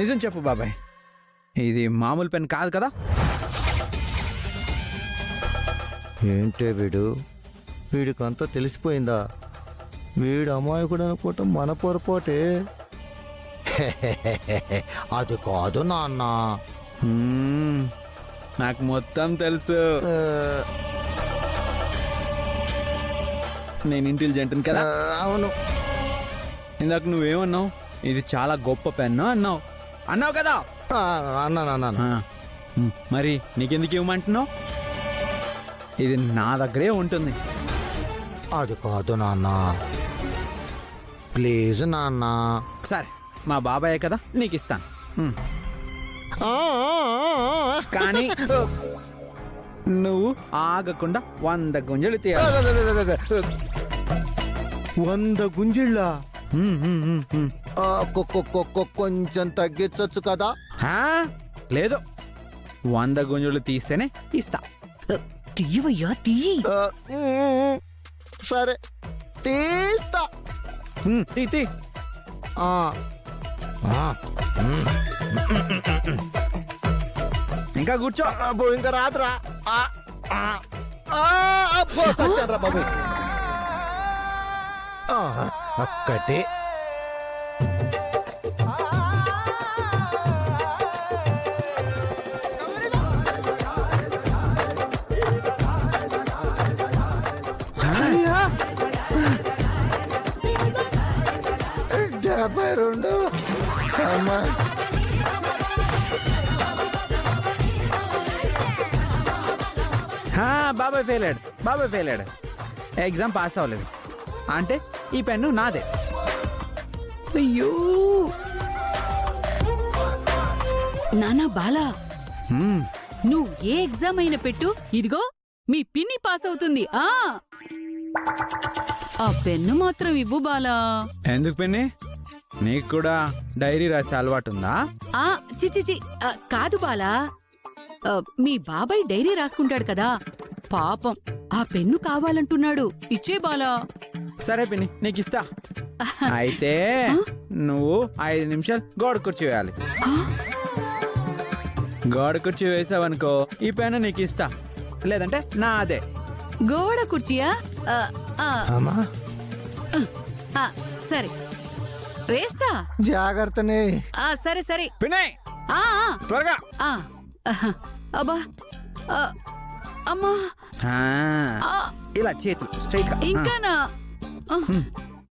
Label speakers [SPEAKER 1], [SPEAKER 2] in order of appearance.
[SPEAKER 1] నిజం చెప్పు బాబాయ్, ఇది మామూలు పెన్ కాదు కదా?
[SPEAKER 2] ఏంటే వీడికంతా తెలిసిపోయిందా? వీడు అమాయకుడు అనుకోవటం మన పొరపాటే. అది కాదు నాన్న.
[SPEAKER 1] నాకు మొత్తం తెలుసు. నేను ఇంటెలిజెంట్ కదా?
[SPEAKER 2] అవును.
[SPEAKER 1] ఇందాక నువ్వేమన్నావు? ఇది చాలా గొప్ప పెన్ను అన్నావు కదా?
[SPEAKER 2] అన్నాను.
[SPEAKER 1] మరి నీకెందుకు ఇవ్వమంటున్నావు? ఇది నా దగ్గరే ఉంటుంది.
[SPEAKER 2] అది కాదు నాన్న, ప్లీజ్ నాన్న.
[SPEAKER 1] సరే, మా బాబాయ్ కదా, నీకు ఇస్తాను. కానీ నువ్వు ఆగకుండా 100 గుంజలు తీయాలి.
[SPEAKER 2] 100 గుంజిళ్ళా? కొంచెం తగ్గించచ్చు కదా?
[SPEAKER 1] లేదు, 100 గుంజలు తీస్తేనే ఇస్తా.
[SPEAKER 3] తీయవయ్యా తీ.
[SPEAKER 2] సరే తీస్తా.
[SPEAKER 1] తీ. ఇంకా కూర్చో.
[SPEAKER 2] ఇంకా రాదురా. బాబు ఒక్కటి. డెబ్బై రెండు. అమ్మా
[SPEAKER 1] బాబాయ్ ఫెయిల్ అయ్యాడు. ఎగ్జామ్ పాస్ అవ్వలేదు అంటే ఈ పెన్ను నాదే.
[SPEAKER 3] అయ్యో నానా బాలా, నువ్వు ఏ ఎగ్జామ్ అయినా పెట్టు, ఇదిగో మీ పిన్ని పాస్ అవుతుంది. ఆ పెన్ను మాత్రం ఇవ్వు బాలా.
[SPEAKER 1] ఎందుకు పిన్ని, నీకు కూడా డైరీ రాసే అలవాటు ఉందా?
[SPEAKER 3] చిచిచి కాదు బాలా, మీ బాబాయ్ డైరీ రాసుకుంటాడు కదా, పాపం ఆ పెన్ను కావాలంటున్నాడు. ఇచ్చే బాలా.
[SPEAKER 1] సరే పిన్ని, నీకు ఇస్తా. అయితే నువ్వు 5 నిమిషాలు గోడ కుర్చీ వేయాలి. గోడ కుర్చీ వేసావనుకో ఈ పెన్ను నీకు ఇస్తా, లేదంటే నాదే.
[SPEAKER 3] గోడ కుర్చీయా? సరే వేస్తా.
[SPEAKER 2] జాగ్రత్తనే.
[SPEAKER 3] సరే సరే.
[SPEAKER 1] పిన్ని త్వరగా.
[SPEAKER 3] అబ్బా అమ్మా.
[SPEAKER 1] ఇలా చేతులు స్ట్రైట్ గా.
[SPEAKER 3] ఇంకానా?